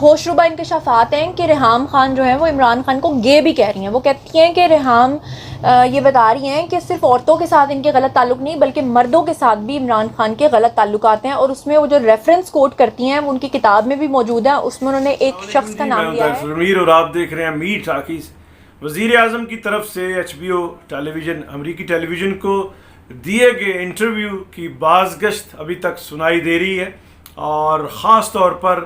ہوشربا انکشافات ہیں کہ ریحام خان جو ہیں وہ عمران خان کو گے بھی کہہ رہی ہیں. وہ کہتی ہیں کہ ریحام یہ بتا رہی ہیں کہ صرف عورتوں کے ساتھ ان کے غلط تعلق نہیں بلکہ مردوں کے ساتھ بھی عمران خان کے غلط تعلقات ہیں, اور اس میں وہ جو ریفرنس کوٹ کرتی ہیں وہ ان کی کتاب میں بھی موجود ہے. اس میں انہوں نے ایک شخص کا نام لیا ہے. ضمیر اور آپ دیکھ رہے ہیں میٹ ٹاکیز. وزیر اعظم کی طرف سے HBO ٹیلی ویژن, امریکی ٹیلی ویژن کو دیے گئے انٹرویو کی بازگشت ابھی تک سنائی دے رہی ہے, اور خاص طور پر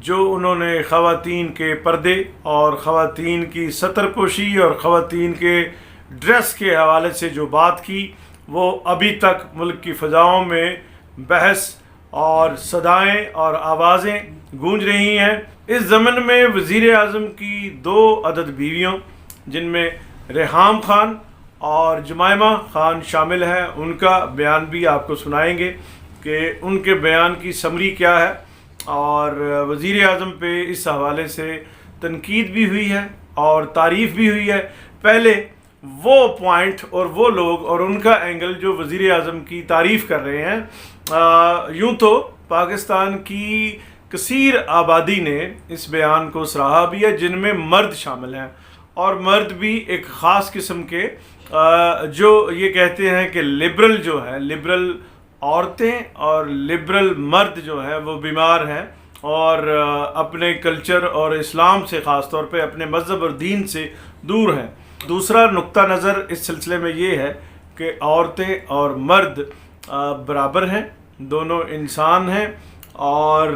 جو انہوں نے خواتین کے پردے اور خواتین کی ستر پوشی اور خواتین کے ڈریس کے حوالے سے جو بات کی, وہ ابھی تک ملک کی فضاؤں میں بحث اور صدائیں اور آوازیں گونج رہی ہیں. اس ضمن میں وزیر اعظم کی 2 عدد بیویوں جن میں ریحام خان اور جمائمہ خان شامل ہیں, ان کا بیان بھی آپ کو سنائیں گے کہ ان کے بیان کی سمری کیا ہے, اور وزیر اعظم پہ اس حوالے سے تنقید بھی ہوئی ہے اور تعریف بھی ہوئی ہے. پہلے وہ پوائنٹ اور وہ لوگ اور ان کا اینگل جو وزیر اعظم کی تعریف کر رہے ہیں. یوں تو پاکستان کی کثیر آبادی نے اس بیان کو سراہا بھی ہے, جن میں مرد شامل ہیں, اور مرد بھی ایک خاص قسم کے جو یہ کہتے ہیں کہ لبرل جو ہے, لبرل عورتیں اور لبرل مرد جو ہیں وہ بیمار ہیں اور اپنے کلچر اور اسلام سے, خاص طور پہ اپنے مذہب اور دین سے دور ہیں. دوسرا نقطہ نظر اس سلسلے میں یہ ہے کہ عورتیں اور مرد برابر ہیں, دونوں انسان ہیں, اور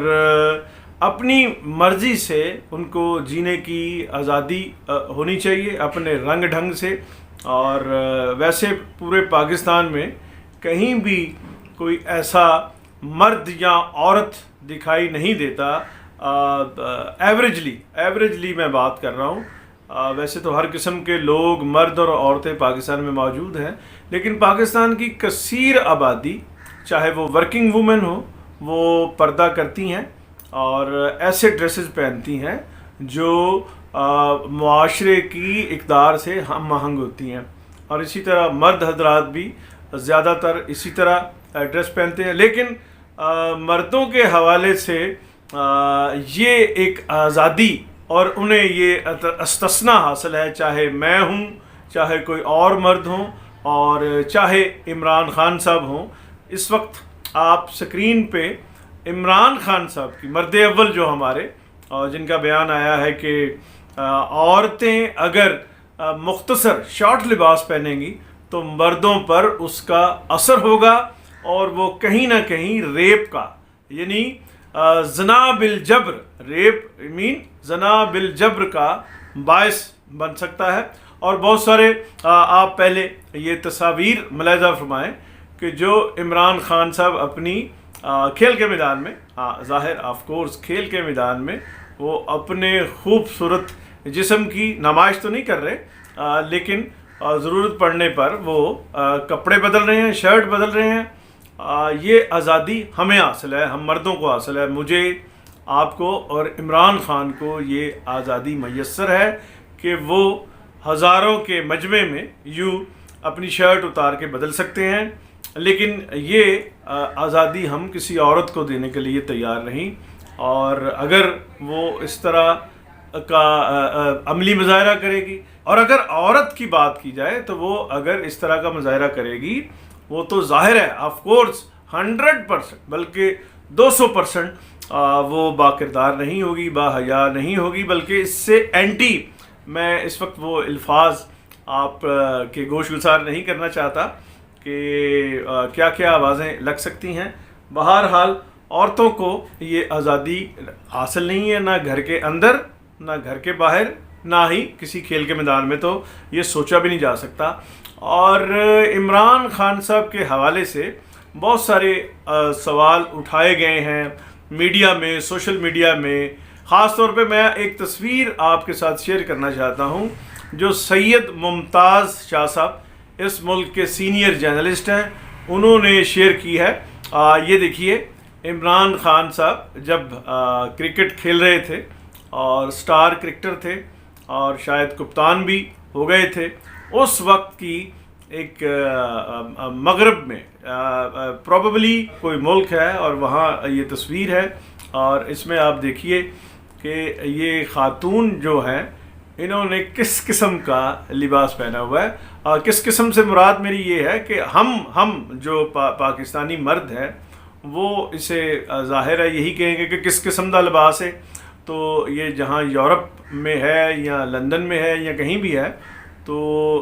اپنی مرضی سے ان کو جینے کی آزادی ہونی چاہیے اپنے رنگ ڈھنگ سے. اور ویسے پورے پاکستان میں کہیں بھی کوئی ایسا مرد یا عورت دکھائی نہیں دیتا, ایوریجلی میں بات کر رہا ہوں. ویسے تو ہر قسم کے لوگ مرد اور عورتیں پاکستان میں موجود ہیں, لیکن پاکستان کی کثیر آبادی چاہے وہ ورکنگ وومن ہو, وہ پردہ کرتی ہیں اور ایسے ڈریسز پہنتی ہیں جو معاشرے کی اقدار سے ہم آہنگ ہوتی ہیں, اور اسی طرح مرد حضرات بھی زیادہ تر اسی طرح ڈریس پہنتے ہیں. لیکن مردوں کے حوالے سے یہ ایک آزادی اور انہیں یہ استثناء حاصل ہے, چاہے میں ہوں, چاہے کوئی اور مرد ہوں, اور چاہے عمران خان صاحب ہوں. اس وقت آپ سکرین پہ عمران خان صاحب کی مرد اول جو ہمارے, اور جن کا بیان آیا ہے کہ عورتیں اگر مختصر شارٹ لباس پہنیں گی تو مردوں پر اس کا اثر ہوگا, اور وہ کہیں نہ کہیں ریپ کا, یعنی زنا بالجبر, ریپ زنا بالجبر کا باعث بن سکتا ہے. اور بہت سارے آپ پہلے یہ تصاویر ملاحظہ فرمائیں کہ جو عمران خان صاحب اپنی کھیل کے میدان میں, ظاہر آف کورس کھیل کے میدان میں وہ اپنے خوبصورت جسم کی نمائش تو نہیں کر رہے, لیکن ضرورت پڑنے پر وہ کپڑے بدل رہے ہیں, شرٹ بدل رہے ہیں. یہ آزادی ہمیں حاصل ہے, ہم مردوں کو حاصل ہے. مجھے, آپ کو اور عمران خان کو یہ آزادی میسر ہے کہ وہ ہزاروں کے مجمع میں یوں اپنی شرٹ اتار کے بدل سکتے ہیں, لیکن یہ آزادی ہم کسی عورت کو دینے کے لیے تیار نہیں. اور اگر وہ اس طرح کا عملی مظاہرہ کرے گی, اور اگر عورت کی بات کی جائے تو وہ اگر اس طرح کا مظاہرہ کرے گی, وہ تو ظاہر ہے آف کورس 100% بلکہ 200% وہ باکردار نہیں ہوگی, باحیا نہیں ہوگی, بلکہ اس سے اینٹی. میں اس وقت وہ الفاظ آپ کے گوش گزار نہیں کرنا چاہتا کہ کیا کیا آوازیں لگ سکتی ہیں. بہرحال عورتوں کو یہ آزادی حاصل نہیں ہے, نہ گھر کے اندر, نہ گھر کے باہر, نہ ہی کسی کھیل کے میدان میں تو یہ سوچا بھی نہیں جا سکتا. اور عمران خان صاحب کے حوالے سے بہت سارے سوال اٹھائے گئے ہیں میڈیا میں, سوشل میڈیا میں. خاص طور پہ میں ایک تصویر آپ کے ساتھ شیئر کرنا چاہتا ہوں جو سید ممتاز شاہ صاحب, اس ملک کے سینئر جرنلسٹ ہیں, انہوں نے شیئر کی ہے. یہ دیکھیے, عمران خان صاحب جب کرکٹ کھیل رہے تھے اور سٹار کرکٹر تھے اور شاید کپتان بھی ہو گئے تھے, اس وقت کی ایک مغرب میں پروبیبلی کوئی ملک ہے اور وہاں یہ تصویر ہے, اور اس میں آپ دیکھیے کہ یہ خاتون جو ہیں انہوں نے کس قسم کا لباس پہنا ہوا ہے. اور کس قسم سے مراد میری یہ ہے کہ ہم جو پاکستانی مرد ہیں وہ اسے ظاہر ہے یہی کہیں گے کہ کس قسم کا لباس ہے. تو یہ جہاں یورپ میں ہے یا لندن میں ہے یا کہیں بھی ہے تو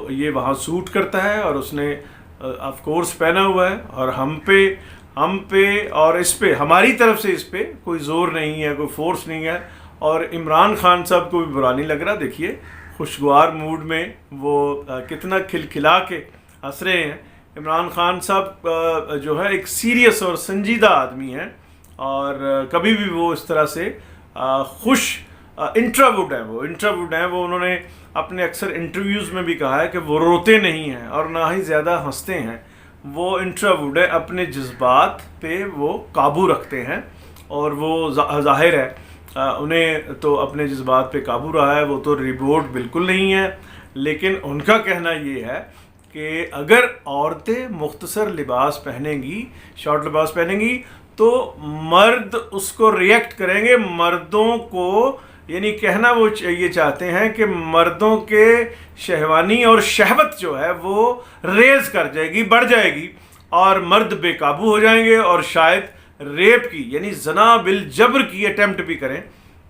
یہ وہاں سوٹ کرتا ہے اور اس نے آف کورس پہنا ہوا ہے. اور ہم پہ اور اس پہ ہماری طرف سے اس پہ کوئی زور نہیں ہے, کوئی فورس نہیں ہے. اور عمران خان صاحب کو بھی برا نہیں لگ رہا. دیکھیے خوشگوار موڈ میں وہ کتنا کھلکھلا کے ہنس رہے ہیں. عمران خان صاحب جو ہے ایک سیریس اور سنجیدہ آدمی ہیں اور کبھی بھی وہ اس طرح سے خوش انٹراورڈ ہیں. وہ انہوں نے اپنے اکثر انٹرویوز میں بھی کہا ہے کہ وہ روتے نہیں ہیں اور نہ ہی زیادہ ہنستے ہیں. وہ انٹراورڈ ہے, اپنے جذبات پہ وہ قابو رکھتے ہیں اور وہ ظاہر ہے انہیں تو اپنے جذبات پہ قابو رہا ہے. وہ تو ریبورٹ بالکل نہیں ہے. لیکن ان کا کہنا یہ ہے کہ اگر عورتیں مختصر لباس پہنیں گی, شارٹ لباس پہنیں گی تو مرد اس کو ریئیکٹ کریں گے. مردوں کو یعنی کہنا وہ یہ چاہتے ہیں کہ مردوں کے شہوانی اور شہوت جو ہے وہ ریز کر جائے گی, بڑھ جائے گی اور مرد بے قابو ہو جائیں گے اور شاید ریپ کی یعنی زنا بالجبر کی اٹیمپٹ بھی کریں.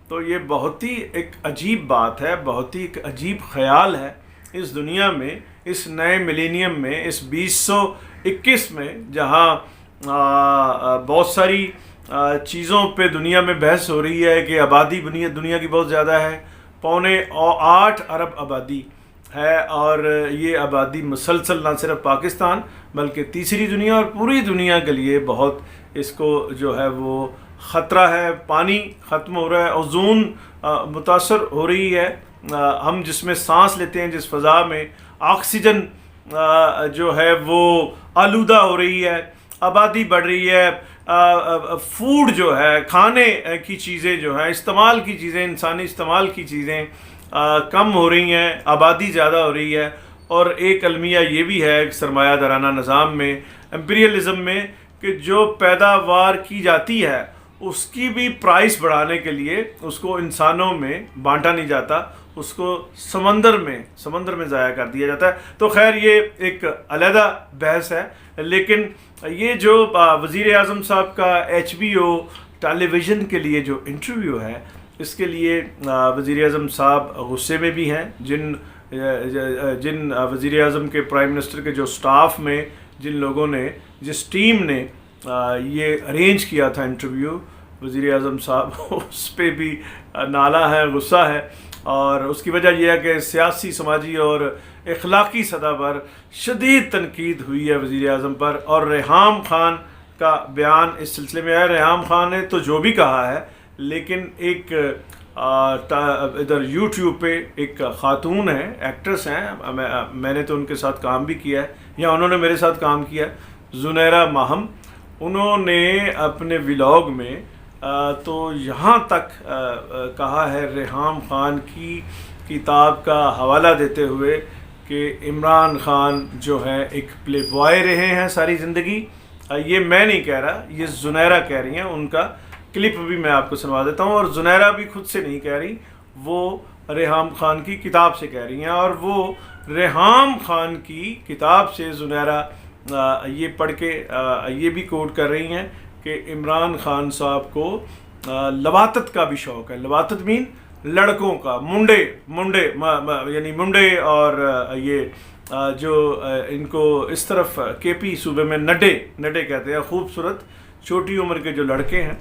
تو یہ بہت ہی ایک عجیب بات ہے, بہت ہی ایک عجیب خیال ہے اس دنیا میں, اس نئے ملینیم میں, اس 2021 میں جہاں بہت ساری چیزوں پہ دنیا میں بحث ہو رہی ہے کہ آبادی دنیا کی بہت زیادہ ہے. 8.25 ارب آبادی ہے اور یہ آبادی مسلسل نہ صرف پاکستان بلکہ تیسری دنیا اور پوری دنیا کے لیے بہت اس کو جو ہے وہ خطرہ ہے. پانی ختم ہو رہا ہے, اوزون متاثر ہو رہی ہے. ہم جس میں سانس لیتے ہیں, جس فضا میں آکسیجن جو ہے وہ آلودہ ہو رہی ہے, آبادی بڑھ رہی ہے, فوڈ جو ہے کھانے کی چیزیں جو ہیں استعمال کی چیزیں, انسانی استعمال کی چیزیں کم ہو رہی ہیں, آبادی زیادہ ہو رہی ہے. اور ایک المیہ یہ بھی ہے سرمایہ دارانہ نظام میں, امپیریلزم میں, کہ جو پیداوار کی جاتی ہے اس کی بھی پرائس بڑھانے کے لیے اس کو انسانوں میں بانٹا نہیں جاتا, اس کو سمندر میں ضائع کر دیا جاتا ہے. تو خیر یہ ایک علیحدہ بحث ہے. لیکن یہ جو وزیر اعظم صاحب کا HBO ٹیلی ویژن کے لیے جو انٹرویو ہے اس کے لیے وزیر اعظم صاحب غصے میں بھی ہیں. جن وزیر اعظم کے پرائم منسٹر کے جو سٹاف میں جن لوگوں نے جس ٹیم نے یہ ارینج کیا تھا انٹرویو, وزیر اعظم صاحب اس پہ بھی نالا ہے, غصہ ہے. اور اس کی وجہ یہ ہے کہ سیاسی, سماجی اور اخلاقی سطح پر شدید تنقید ہوئی ہے وزیر اعظم پر. اور ریحام خان کا بیان اس سلسلے میں ہے. ریحام خان نے تو جو بھی کہا ہے, لیکن ایک ادھر یوٹیوب پہ ایک خاتون ہیں, ایکٹریس ہیں, میں نے تو ان کے ساتھ کام بھی کیا ہے یا انہوں نے میرے ساتھ کام کیا, زنیرہ ماہم. انہوں نے اپنے ولاگ میں تو یہاں تک کہا ہے ریحام خان کی کتاب کا حوالہ دیتے ہوئے کہ عمران خان جو ہے ایک پلے بوائے رہے ہیں ساری زندگی. یہ میں نہیں کہہ رہا, یہ زنیرہ کہہ رہی ہیں. ان کا کلپ بھی میں آپ کو سنوا دیتا ہوں. اور زنیرہ بھی خود سے نہیں کہہ رہی, وہ ریحام خان کی کتاب سے کہہ رہی ہیں. اور وہ ریحام خان کی کتاب سے زنیرہ یہ پڑھ کے یہ بھی کوٹ کر رہی ہیں کہ عمران خان صاحب کو لواطت کا بھی شوق ہے. لواطت مین لڑکوں کا, منڈے یعنی منڈے اور یہ جو ان کو اس طرف KP صوبے میں نڈے کہتے ہیں, خوبصورت چھوٹی عمر کے جو لڑکے ہیں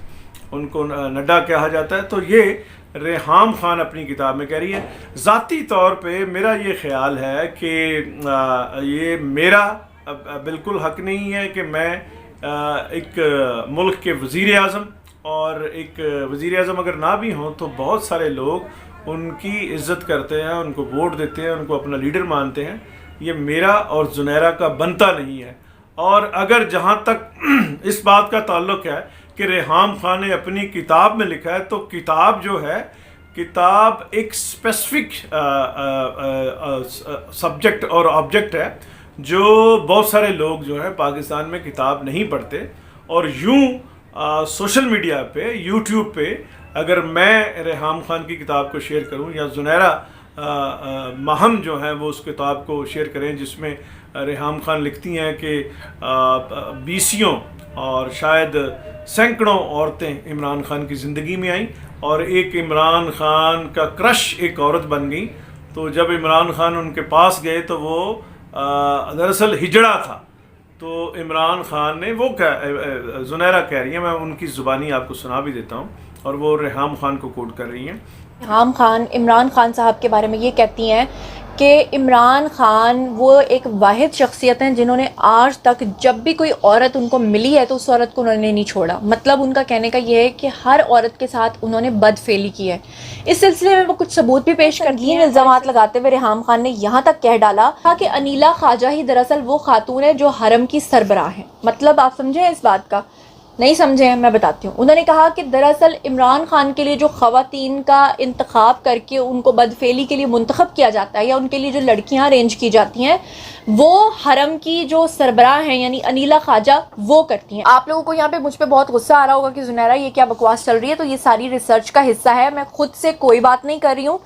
ان کو نڈا کہا جاتا ہے. تو یہ ریحام خان اپنی کتاب میں کہہ رہی ہے. ذاتی طور پہ میرا یہ خیال ہے کہ یہ میرا بالکل حق نہیں ہے کہ میں ایک ملک کے وزیر اعظم, اور ایک وزیر اعظم اگر نہ بھی ہوں تو بہت سارے لوگ ان کی عزت کرتے ہیں, ان کو ووٹ دیتے ہیں, ان کو اپنا لیڈر مانتے ہیں. یہ میرا اور زنیرہ کا بنتا نہیں ہے. اور اگر جہاں تک اس بات کا تعلق ہے کہ ریحام خان نے اپنی کتاب میں لکھا ہے, تو کتاب جو ہے کتاب ایک اسپیسیفک سبجیکٹ اور آبجیکٹ ہے جو بہت سارے لوگ جو ہیں پاکستان میں کتاب نہیں پڑھتے اور یوں سوشل میڈیا پہ, یوٹیوب پہ اگر میں ریحام خان کی کتاب کو شیئر کروں یا زنیرہ ماہم جو ہیں وہ اس کتاب کو شیئر کریں جس میں ریحام خان لکھتی ہیں کہ بیسیوں اور شاید سینکڑوں عورتیں عمران خان کی زندگی میں آئیں اور ایک عمران خان کا کرش ایک عورت بن گئی. تو جب عمران خان ان کے پاس گئے تو وہ دراصل ہجڑا تھا. تو عمران خان نے وہ زنیرہ کہہ رہی ہیں, میں ان کی زبانی آپ کو سنا بھی دیتا ہوں, اور وہ ریحام خان کو کوٹ کر رہی ہیں. ریحام خان عمران خان صاحب کے بارے میں یہ کہتی ہیں کہ عمران خان وہ ایک واحد شخصیت ہیں جنہوں نے آج تک جب بھی کوئی عورت ان کو ملی ہے تو اس عورت کو انہوں نے نہیں چھوڑا. مطلب ان کا کہنے کا یہ ہے کہ ہر عورت کے ساتھ انہوں نے بد فعلی کی ہے. اس سلسلے میں وہ کچھ ثبوت بھی پیش کر دیے. الزامات لگاتے ہوئے ریحام خان نے یہاں تک کہہ ڈالا کہ انیلا خواجہ ہی دراصل وہ خاتون ہے جو حرم کی سربراہ ہیں. مطلب آپ سمجھیں اس بات کا؟ نہیں سمجھے ہیں, میں بتاتی ہوں. انہوں نے کہا کہ دراصل عمران خان کے لیے جو خواتین کا انتخاب کر کے ان کو بدفعلی کے لیے منتخب کیا جاتا ہے یا ان کے لیے جو لڑکیاں ارینج کی جاتی ہیں وہ حرم کی جو سربراہ ہیں یعنی انیلا خواجہ وہ کرتی ہیں. آپ لوگوں کو یہاں پہ مجھ پہ بہت غصہ آ رہا ہوگا کہ زنیرہ یہ کیا بکواس چل رہی ہے, تو یہ ساری ریسرچ کا حصہ ہے, میں خود سے کوئی بات نہیں کر رہی ہوں.